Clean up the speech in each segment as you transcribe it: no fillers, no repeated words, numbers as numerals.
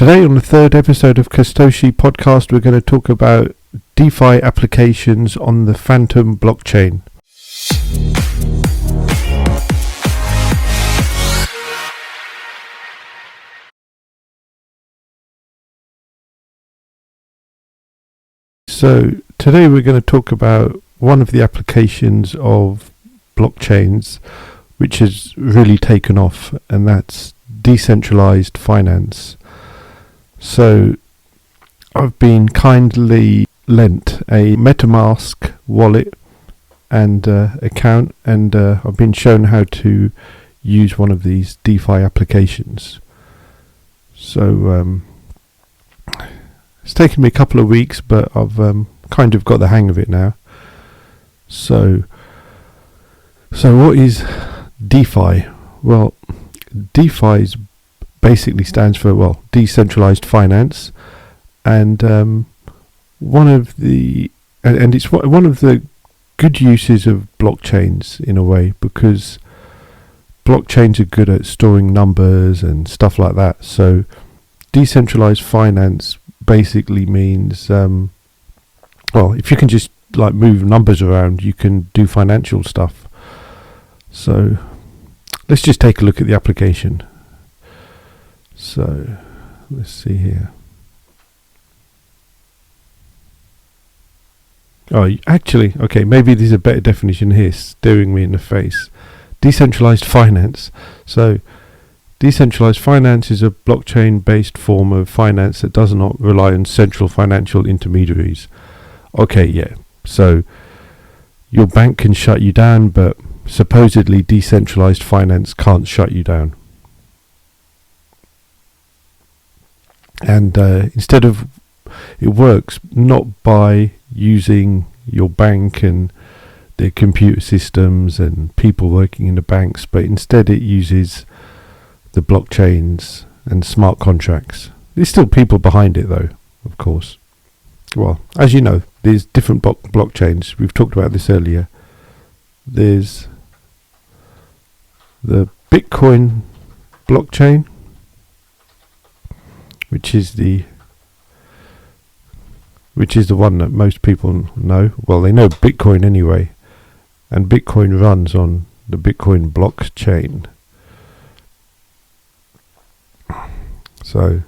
Today on the third episode of Castoshi podcast, we're going to talk about DeFi applications on the Fantom blockchain. So today we're going to talk about one of the applications of blockchains which has really taken off, and that's decentralized finance. So I've been kindly lent a MetaMask wallet and account, and I've been shown how to use one of these DeFi applications. So it's taken me a couple of weeks, but I've kind of got the hang of it now. So what is DeFi? Well, DeFi basically stands for decentralized finance, and one of the good uses of blockchains in a way, because blockchains are good at storing numbers and stuff like that. So decentralized finance basically means if you can just move numbers around, you can do financial stuff. So let's just take a look at the application. So let's see here. Maybe there's a better definition here, staring me in the face. Decentralized finance. So decentralized finance is a blockchain-based form of finance that does not rely on central financial intermediaries. So your bank can shut you down, but supposedly decentralized finance can't shut you down. And instead of, it works not by using your bank and the computer systems and people working in the banks, but instead it uses the blockchains and smart contracts. There's still people behind it though, of course. Well, as you know, there's different blockchains. We've talked about this earlier. There's the Bitcoin blockchain, which is the one that most people know. Well, they know Bitcoin anyway, and Bitcoin runs on the Bitcoin blockchain. So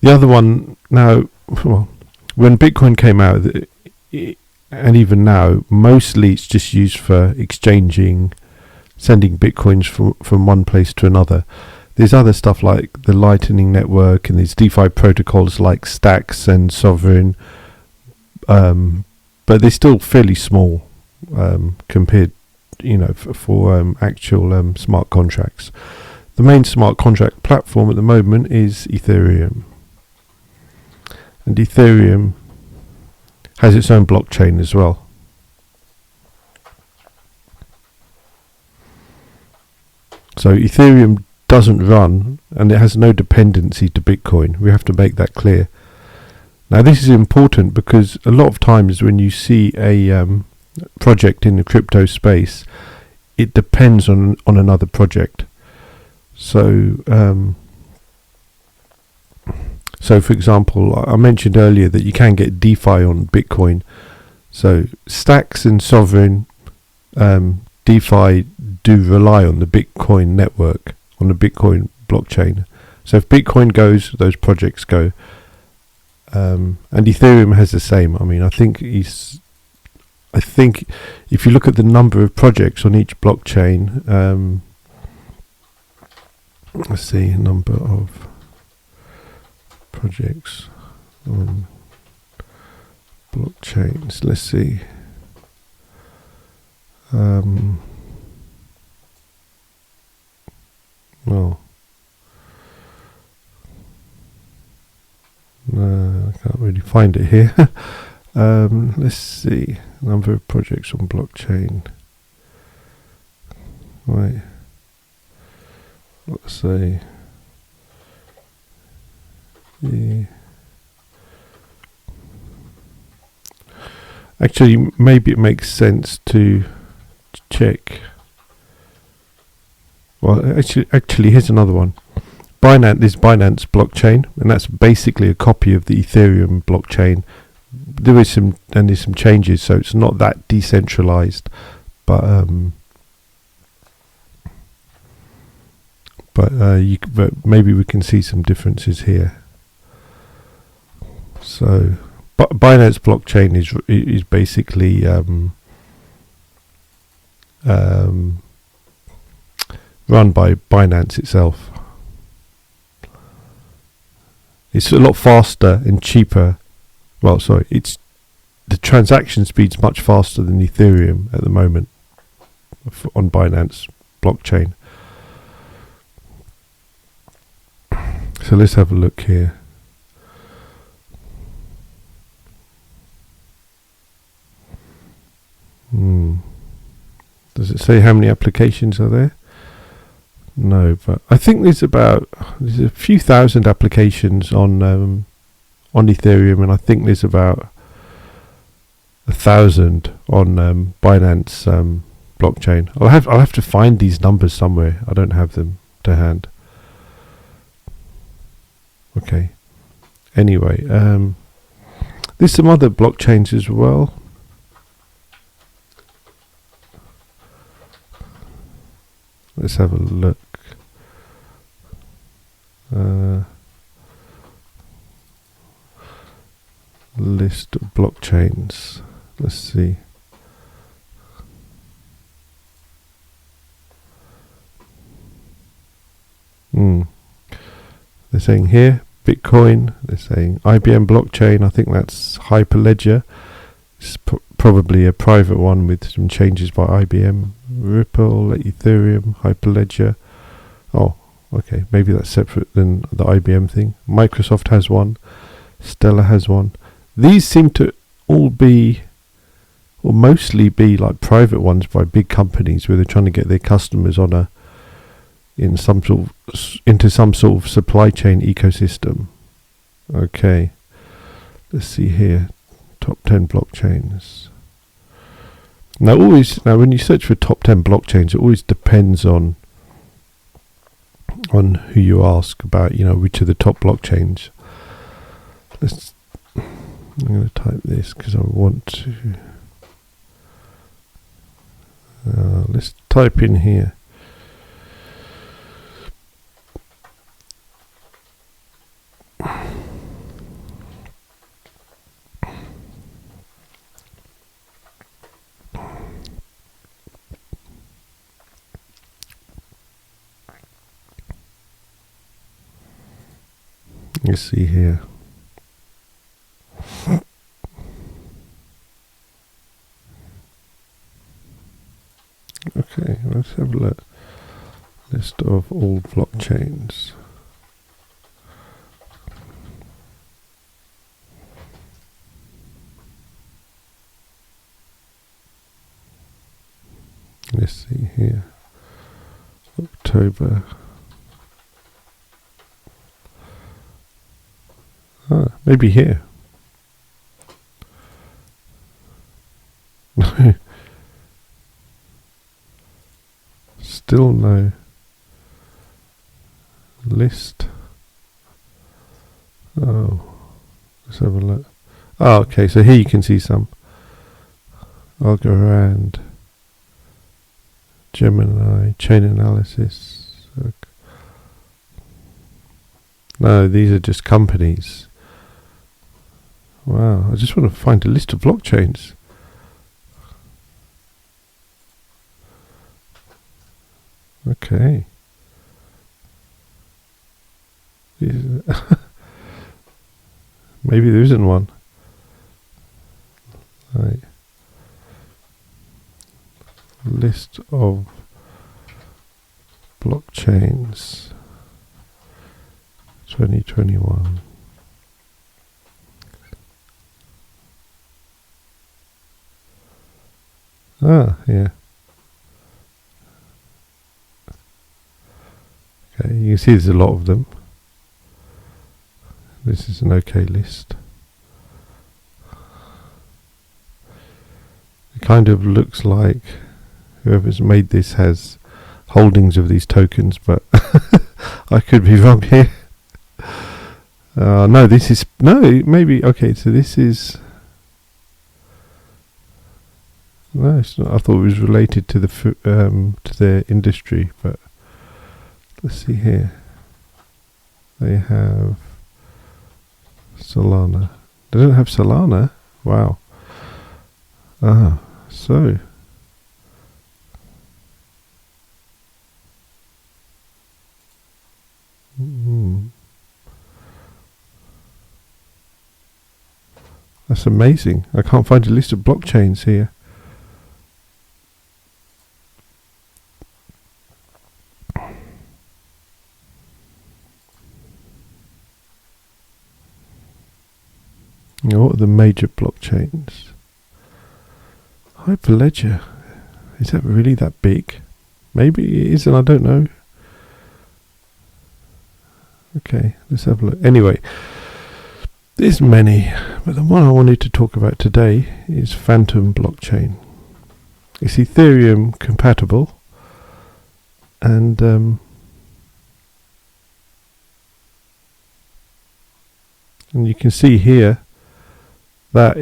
the other one now, when Bitcoin came out, and even now, mostly it's just used for exchanging, sending Bitcoins from one place to another. There's other stuff like the Lightning Network, and there's DeFi protocols like Stacks and Sovereign, but they're still fairly small compared, for actual smart contracts. The main smart contract platform at the moment is Ethereum, and Ethereum has its own blockchain as well. So Ethereum doesn't run, and it has no dependency to Bitcoin. We have to make that clear. Now this is important because a lot of times when you see a project in the crypto space, it depends on another project. So for example, I mentioned earlier that you can get DeFi on Bitcoin. So Stacks and Sovereign DeFi do rely on the Bitcoin network, on the Bitcoin blockchain. So if Bitcoin goes, those projects go. And Ethereum has the same. I think if you look at the number of projects on each blockchain, let's see, number of projects on blockchains. Let's see. No, I can't really find it here. Let's see, number of projects on blockchain. Right. Let's say actually, maybe it makes sense to check. Well, actually, here's another one. Binance blockchain, and that's basically a copy of the Ethereum blockchain. There's some changes, so it's not that decentralized, but maybe we can see some differences here. So, Binance blockchain is basically run by Binance itself. It's a lot faster and cheaper. Well, sorry, the transaction speed's much faster than Ethereum at the moment on Binance blockchain. So let's have a look here. Does it say how many applications are there? No, but I think there's a few thousand applications on Ethereum, and I think there's about 1,000 on Binance blockchain. I'll have to find these numbers somewhere. I don't have them to hand. Okay. Anyway, there's some other blockchains as well. Let's have a look. List of blockchains. Let's see. They're saying here Bitcoin. They're saying IBM blockchain. I think that's Hyperledger. It's probably a private one with some changes by IBM. Ripple, Ethereum, Hyperledger. Oh, okay. Maybe that's separate than the IBM thing. Microsoft has one. Stellar has one. These seem to all be, or mostly be, like private ones by big companies where they're trying to get their customers into some sort of supply chain ecosystem. Okay. Let's see here. Top 10 blockchains. Now when you search for top 10 blockchains, it always depends on who you ask about, which are the top blockchains. I'm going to type this because I want to. Let's type in here. Let's see here. Okay, let's have a look. List of all blockchains. Let's see here. October. Maybe here. Still no list. Oh, let's have a look. Oh, okay, so here you can see some. I'll go around. Gemini, chain analysis. Okay. No, these are just companies. Wow, I just want to find a list of blockchains. Okay. Maybe there isn't one. Right. List of blockchains 2021. Yeah. Okay, you can see there's a lot of them. This is an okay list. It kind of looks like whoever's made this has holdings of these tokens, but I could be wrong here. No, this is maybe okay. So this is no. It's not. I thought it was related to their industry, but let's see here. They have Solana. They don't have Solana. Wow. So. That's amazing. I can't find a list of blockchains here. What are the major blockchains? Hyperledger. Is that really that big? Maybe it is, and I don't know. Okay, let's have a look. Anyway, there's many, but the one I wanted to talk about today is Fantom blockchain. It's Ethereum compatible, and you can see here that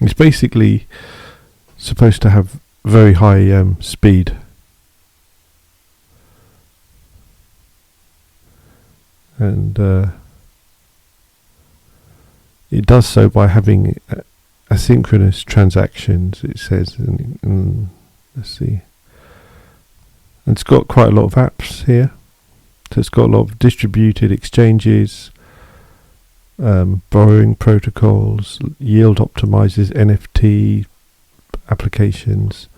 it's basically supposed to have very high speed. And it does so by having asynchronous transactions, it says. And let's see. And it's got quite a lot of apps here. So it's got a lot of distributed exchanges, borrowing protocols, yield optimizers, NFT applications,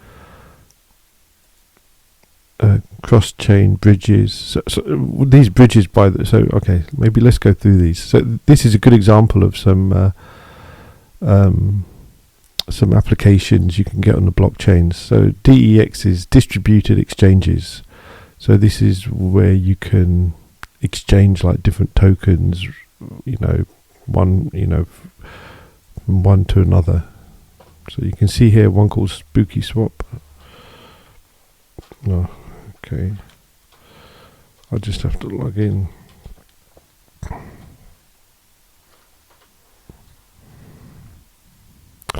cross-chain bridges. So these bridges okay, maybe let's go through these. So this is a good example of some applications you can get on the blockchains. So DEX is distributed exchanges. So this is where you can exchange like different tokens, from one to another. So you can see here one called Spooky Swap. Oh, okay. I'll just have to log in.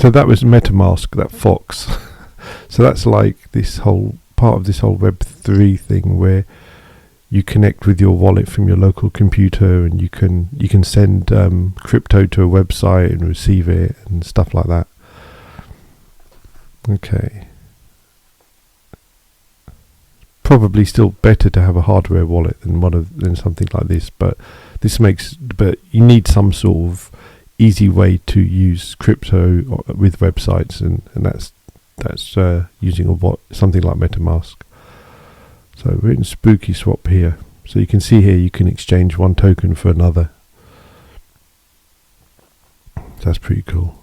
So that was MetaMask, that Fox. So that's like this whole part of this whole Web3 thing where you connect with your wallet from your local computer, and you can send crypto to a website and receive it and stuff like that. Okay. Probably still better to have a hardware wallet than something like this, but you need some sort of easy way to use crypto with websites, and that's using something like MetaMask. So we're in Spooky Swap here. So you can see here you can exchange one token for another. That's pretty cool.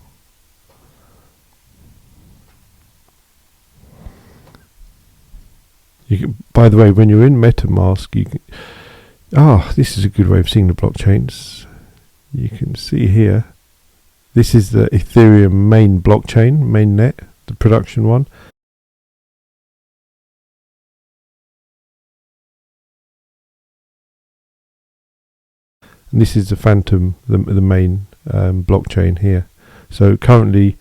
By the way, when you're in MetaMask, you can. This is a good way of seeing the blockchains. You can see here. This is the Ethereum main blockchain, mainnet, the production one. And this is the Fantom, the main blockchain here. So currently,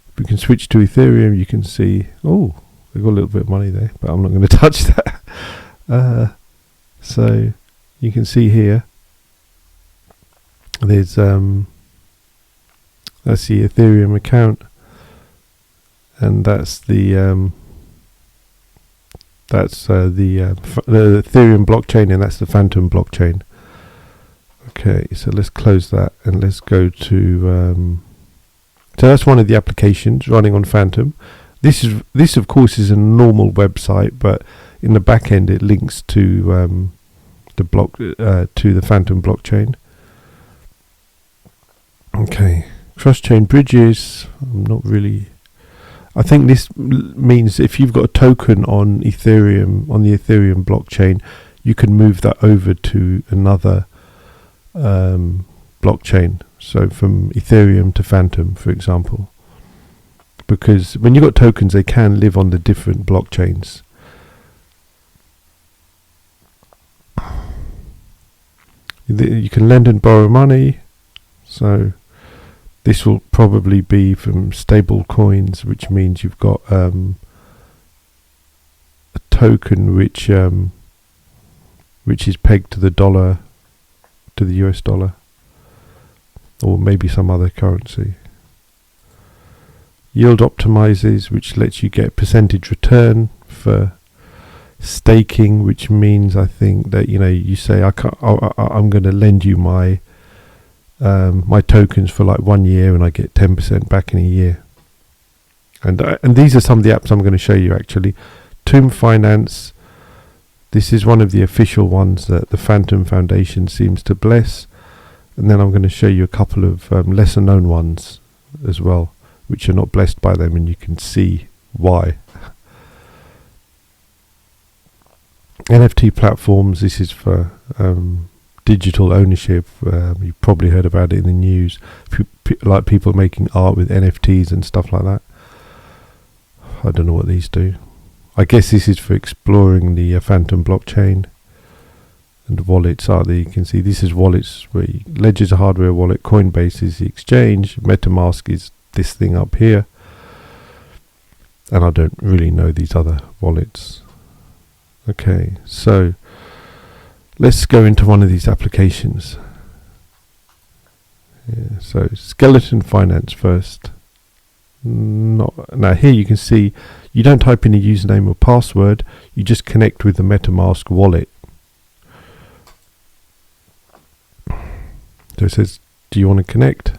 if we can switch to Ethereum, you can see. Oh, we've got a little bit of money there, but I'm not going to touch that. So you can see here. There's that's the Ethereum account, and that's the Ethereum blockchain, and that's the Fantom blockchain. Okay, so let's close that and let's go to. So that's one of the applications running on Fantom. This of course is a normal website, but in the back end it links to the Fantom blockchain. Okay, cross-chain bridges. I'm not really. I think this means if you've got a token on Ethereum, on the Ethereum blockchain, you can move that over to another blockchain. So from Ethereum to Fantom, for example. Because when you've got tokens, they can live on the different blockchains. You can lend and borrow money. So this will probably be from stable coins, which means you've got a token which is pegged to the dollar, to the US dollar, or maybe some other currency. Yield optimizes, which lets you get percentage return for staking, which means I think that you say I'm going to lend you my my tokens for like 1 year and I get 10% back in a year. And these are some of the apps I'm going to show you actually. Tomb.finance. This is one of the official ones that the Fantom Foundation seems to bless. And then I'm going to show you a couple of lesser known ones as well, which are not blessed by them, and you can see why. NFT platforms. This is for digital ownership. You've probably heard about it in the news. Like people making art with NFTs and stuff like that. I don't know what these do. I guess this is for exploring the Fantom blockchain. And wallets are there. You can see this is wallets where Ledger's a hardware wallet, Coinbase is the exchange, MetaMask is this thing up here. And I don't really know these other wallets. Okay, so let's go into one of these applications. Yeah, so skeleton.finance first. Now here you can see you don't type in a username or password, you just connect with the MetaMask wallet. So it says, do you want to connect?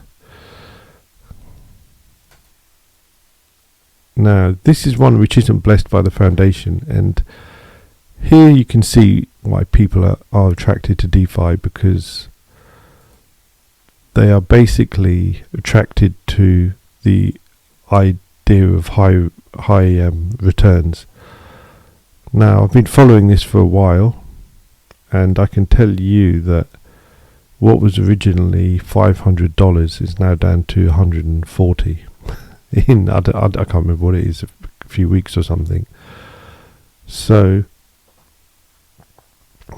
Now this is one which isn't blessed by the foundation, and here you can see why people are attracted to DeFi, because they are basically attracted to the idea of high returns. Now I've been following this for a while, and I can tell you that what was originally $500 is now down to $140 in I can't remember what it is, a few weeks or something. So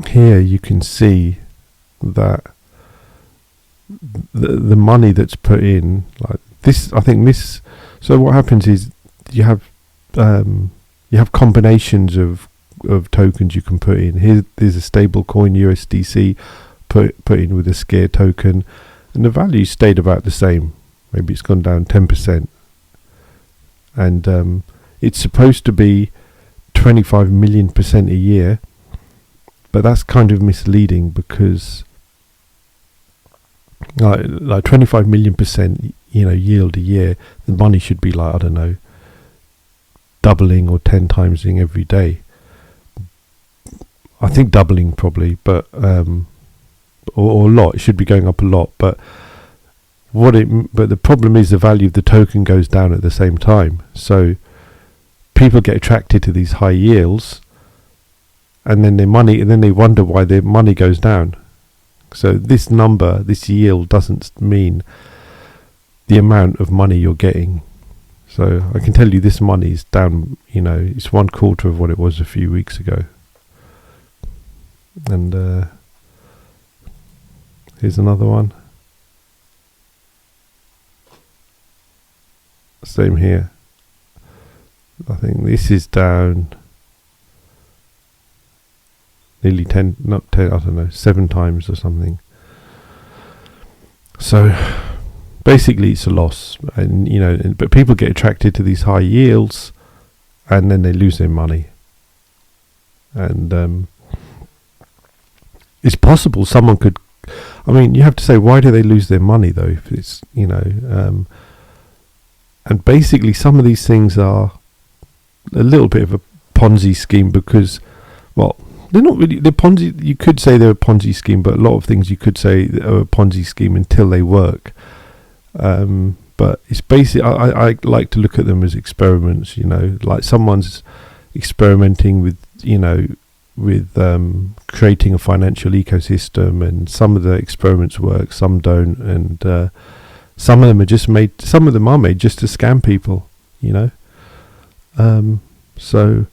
here you can see that the money that's put in, like this, I think this. So what happens is you have combinations of tokens you can put in. Here, there's a stable coin USDC put in with a scare token, and the value stayed about the same. Maybe it's gone down 10%, and it's supposed to be 25 million% a year. But that's kind of misleading, because like 25 million% yield a year, the money should be like, I don't know, doubling or 10 timesing every day. I think doubling probably, but or a lot. It should be going up a lot. But but the problem is the value of the token goes down at the same time. So people get attracted to these high yields, and then they wonder why their money goes down. So this number, this yield, doesn't mean the amount of money you're getting. So I can tell you this money is down, it's 1/4 of what it was a few weeks ago. And here's another one. Same here. I think this is down nearly 10, not 10, I don't know, 7 times or something. So basically it's a loss, and but people get attracted to these high yields, and then they lose their money. And it's possible someone could, you have to say, why do they lose their money though? If it's, and basically some of these things are a little bit of a Ponzi scheme, because, well, they're not really, they're Ponzi, you could say they're a Ponzi scheme, but a lot of things you could say are a Ponzi scheme until they work. But it's basically, I like to look at them as experiments, like someone's experimenting with, creating a financial ecosystem, and some of the experiments work, some don't, and some of them are made just to scam people, So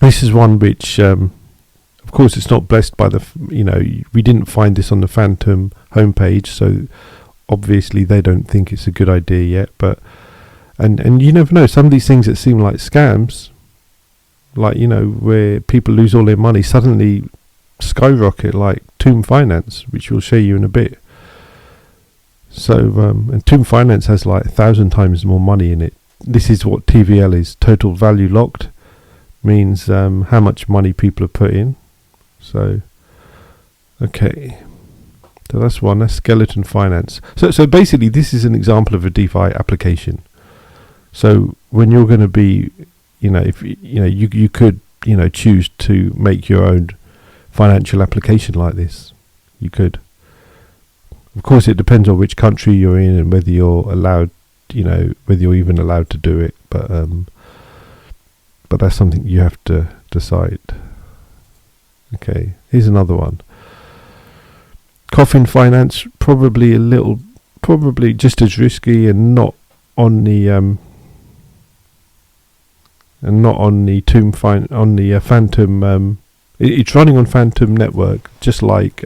this is one which, of course, it's not blessed by we didn't find this on the Fantom homepage, so obviously they don't think it's a good idea yet. But and you never know. Some of these things that seem like scams, like where people lose all their money, suddenly skyrocket, like tomb.finance, which we'll show you in a bit. So and tomb.finance has like 1,000 times more money in it. This is what TVL is, total value locked, means how much money people have put in. So okay, so that's one. That's skeleton finance. So basically this is an example of a DeFi application. So when you're going to be, if you could choose to make your own financial application like this. You could. Of course, it depends on which country you're in and whether you're allowed, whether you're even allowed to do it. But that's something you have to decide. Okay, here's another one. Coffin.finance, probably just as risky and not on the Fantom. It's running on Fantom network, just like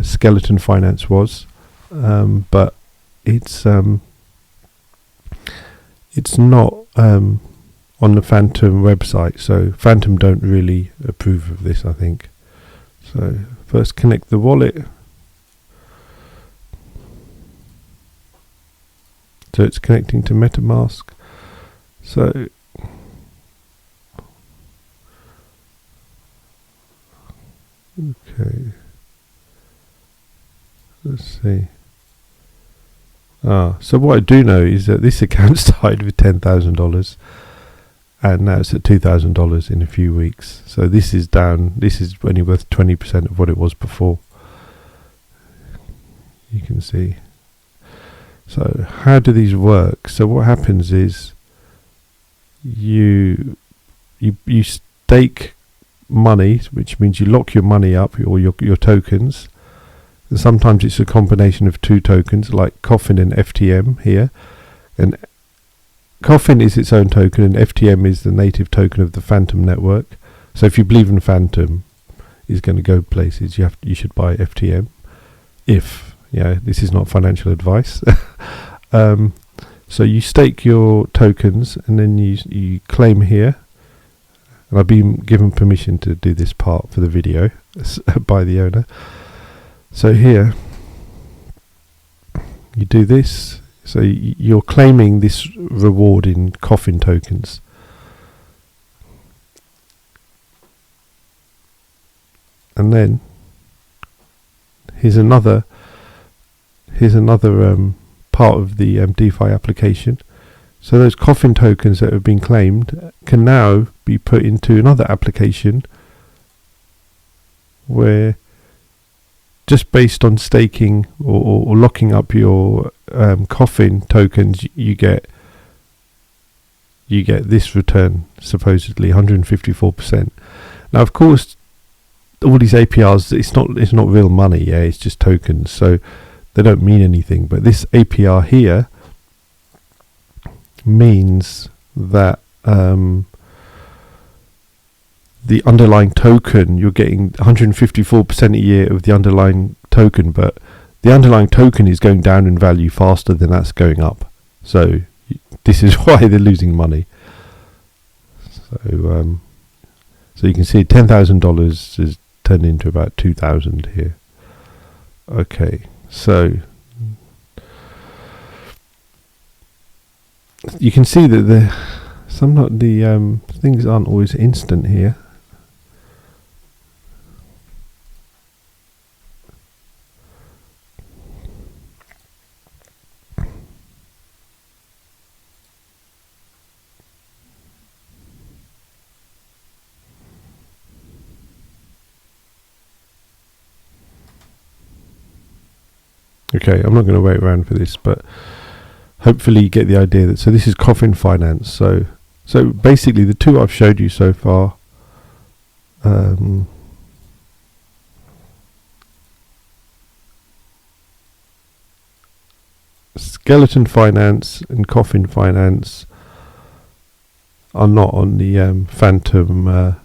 skeleton finance was, but it's not on the Fantom website. So Fantom don't really approve of this, I think. So first connect the wallet. So it's connecting to MetaMask. So okay, let's see. So what I do know is that this account started with $10,000 and now it's at $2,000 in a few weeks. So this is down. This is only worth 20% of what it was before. You can see. So how do these work? So what happens is you stake money, which means you lock your money up, or your tokens. And sometimes it's a combination of two tokens, like Coffin and FTM here. And Coffin is its own token, and FTM is the native token of the Fantom network. So if you believe in Fantom is going to go places, you should buy FTM. This is not financial advice. So you stake your tokens, and then you claim here. And I've been given permission to do this part for the video by the owner. So here, you do this. So you're claiming this reward in Coffin tokens. And then here's another part of the DeFi application. So those Coffin tokens that have been claimed can now be put into another application where, just based on staking or locking up your Coffin tokens, you get this return, supposedly 154%. Now, of course, all these APRs, it's not real money. It's just tokens, so they don't mean anything. But this APR here means that the underlying token, you're getting 154% a year of the underlying token, but the underlying token is going down in value faster than that's going up. So this is why they're losing money. So you can see $10,000 is turned into about 2,000 here. Okay, so you can see that the things aren't always instant here. Okay, I'm not going to wait around for this, but hopefully you get the idea that, so this is coffin.finance. So basically the two I've showed you so far, skeleton finance and coffin.finance are not on the Fantom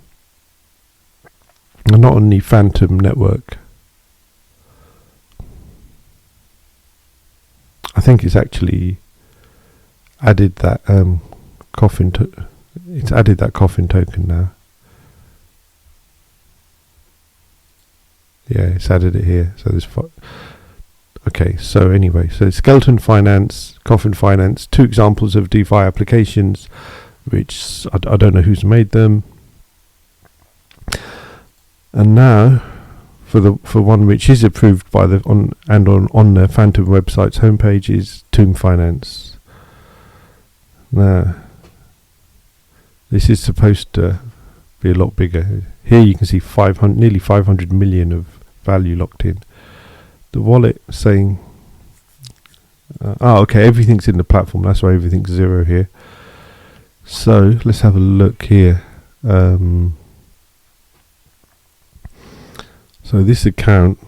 and not on the Fantom network. I think it's actually added that coffin. It's added that coffin token now. Yeah, it's added it here. So there's okay. So anyway, so skeleton finance, coffin finance, two examples of DeFi applications, which I don't know who's made them. And now, for one which is approved by the on the Fantom website's homepage is tomb.finance. Now, this is supposed to be a lot bigger. Here you can see nearly 500 million of value locked in. The wallet saying, okay, everything's in the platform. That's why everything's zero here. So let's have a look here. So this account,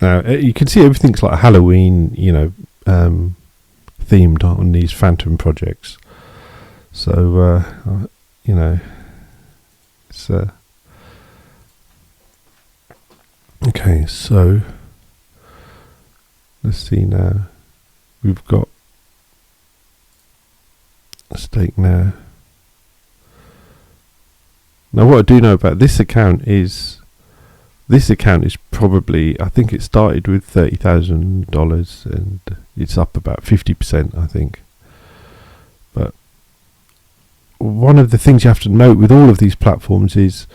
you can see everything's like Halloween, themed on these Fantom projects. So it's okay. So let's see now. We've got a stake now. Now, what I do know about this account is probably, I think it started with $30,000 and it's up about 50%, I think. But one of the things you have to note with all of these platforms is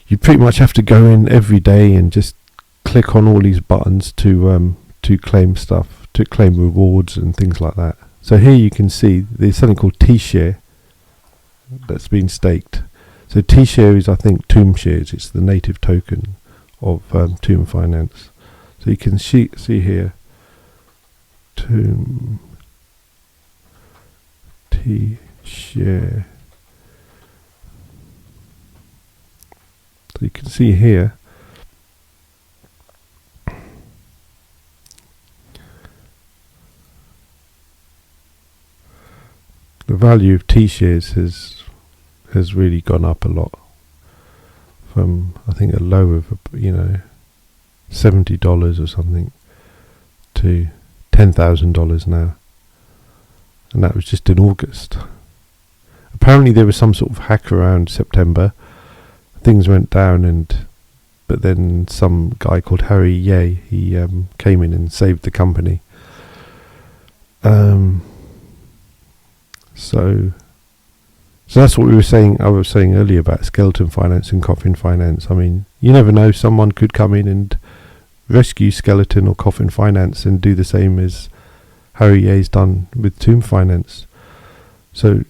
you pretty much have to go in every day and just click on all these buttons to claim stuff, to claim rewards and things like that. So here you can see there's something called T-share that's been staked. So T-share is, I think, Tomb shares. It's the native token of tomb.finance. So you can see here, Tomb T-share. So you can see here, the value of T-shares has really gone up a lot, from I think a low of $70 or something to $10,000 now, and that was just in August. Apparently there was some sort of hack around September, things went down, but then some guy called Harry Ye, he came in and saved the company. So that's what I was saying earlier about skeleton finance and coffin finance. I mean, you never know, someone could come in and rescue skeleton or coffin finance and do the same as Harry Ye's done with tomb finance. So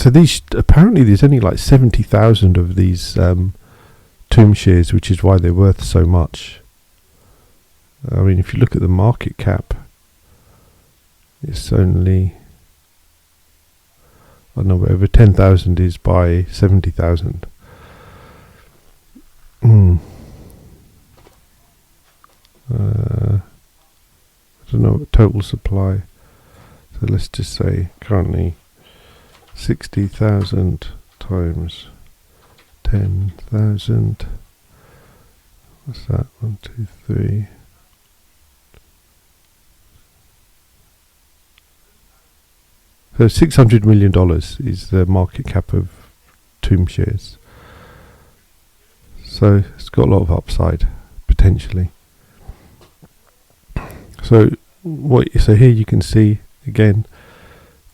these, apparently there's only like 70,000 of these tomb shares, which is why they're worth so much. I mean, if you look at the market cap, it's only, I don't know, whatever 10,000 is by 70,000. I don't know what total supply. So let's just say currently 60,000 times 10,000. What's that? 1, 2, 3. So $600 million is the market cap of Tomb shares. So it's got a lot of upside potentially. So here you can see again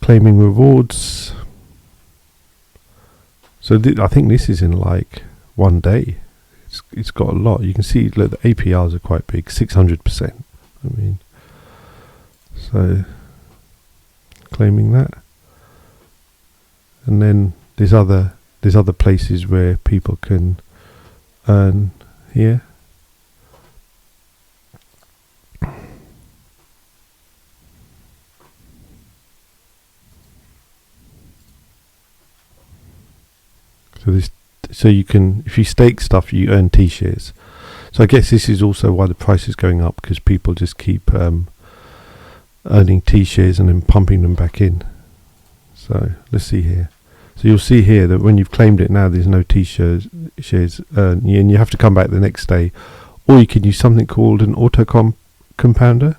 claiming rewards. So I think this is in like one day. It's got a lot. You can see, look, the APRs are quite big, 600%. I mean, so claiming that, and then there's other places where people can earn here. So you can, if you stake stuff, you earn T-shares. So I guess this is also why the price is going up, because people just keep earning T-shares and then pumping them back in. So let's see here. So you'll see here that when you've claimed it now, there's no shares and you have to come back the next day, or you can use something called an auto compounder.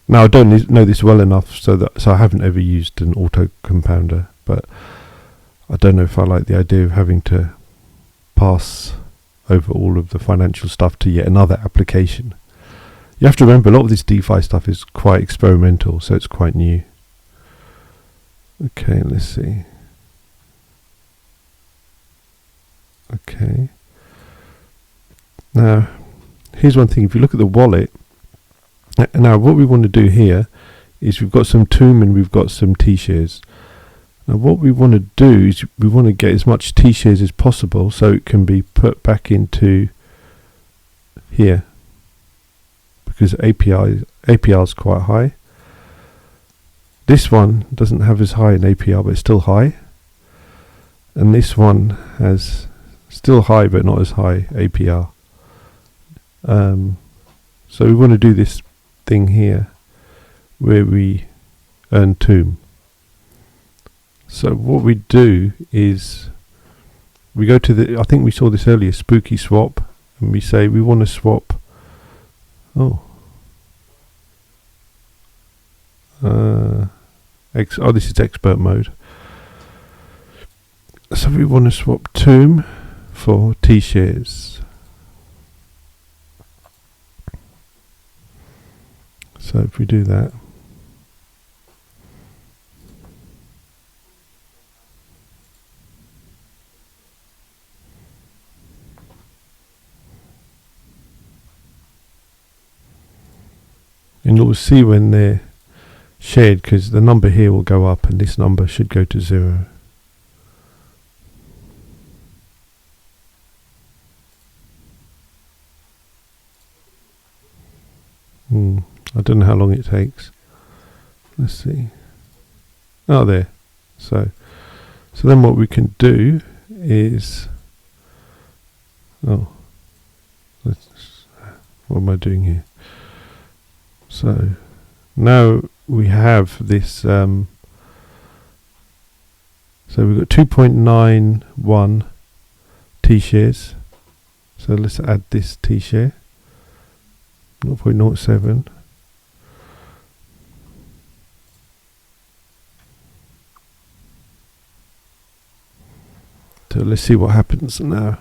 Now I don't know this well enough, so I haven't ever used an auto compounder, but I don't know if I like the idea of having to pass over all of the financial stuff to yet another application. You have to remember, a lot of this DeFi stuff is quite experimental, so it's quite new. Okay, let's see. Okay. Now, here's one thing. If you look at the wallet, now what we want to do here is we've got some Tomb and we've got some T-shares. Now what we want to do is we want to get as much T-shares as possible so it can be put back into here, because APR is quite high. This one doesn't have as high an APR, but it's still high. And this one has still high, but not as high APR. So we want to do this thing here where we earn Tomb. So what we do is we go to the, I think we saw this earlier, spooky swap, and we say we want to swap. This is expert mode. So we want to swap Tomb for T-shares. So if we do that, and you'll see when they're shared, because the number here will go up and this number should go to 0. I don't know how long it takes. Let's see. Oh, there. So then what we can do is, what am I doing here? So now we have this, so we've got 2.91 T-shares. So let's add this T-share, 0.07. So let's see what happens now.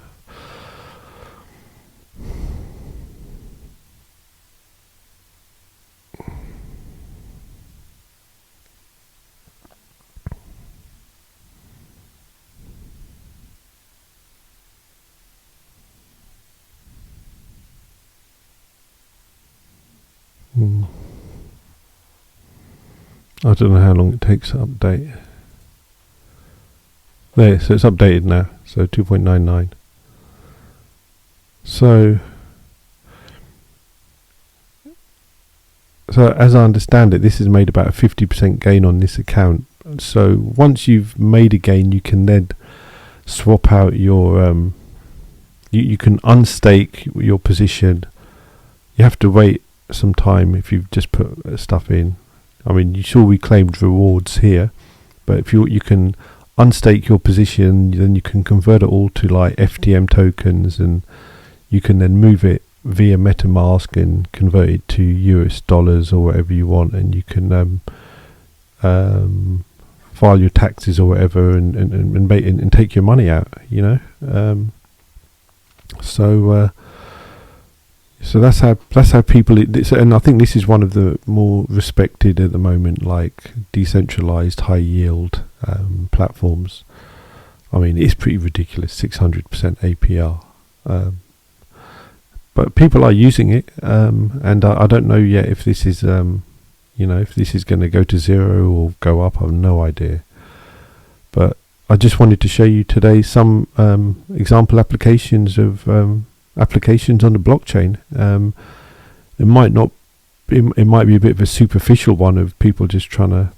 I don't know how long it takes to update. There, so it's updated now, so 2.99. So as I understand it, this has made about a 50% gain on this account. So once you've made a gain, you can then swap out your you can unstake your position. You have to wait some time if you've just put stuff in. I mean, you saw we claimed rewards here, but if you can unstake your position, then you can convert it all to like FTM tokens, and you can then move it via MetaMask and convert it to US dollars or whatever you want, and you can file your taxes or whatever and take your money out, you know. So that's how people, and I think this is one of the more respected at the moment, like decentralized high yield platforms. I mean, it's pretty ridiculous, 600% APR, but people are using it, and I don't know yet if this is if this is going to go to 0 or go up. I have no idea, but I just wanted to show you today some example applications of applications on the blockchain. It might be a bit of a superficial one of people just trying to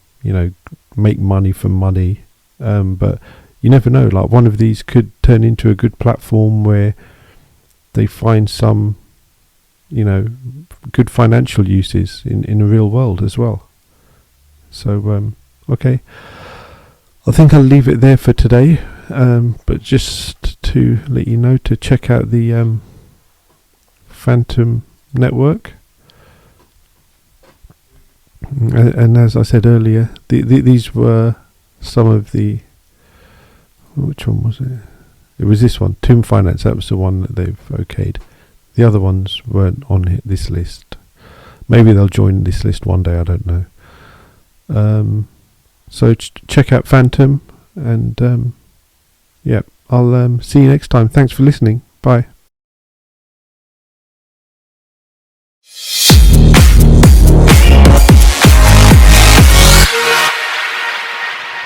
make money from money, but you never know, like one of these could turn into a good platform where they find some good financial uses in the real world as well. So okay, I think I'll leave it there for today, but just to let you know to check out the Fantom network. And as I said earlier, these were some of the... Which one was it? It was this one, tomb.finance. That was the one that they've okayed. The other ones weren't on this list. Maybe they'll join this list one day, I don't know. So check out Fantom, and yeah, I'll see you next time. Thanks for listening. Bye.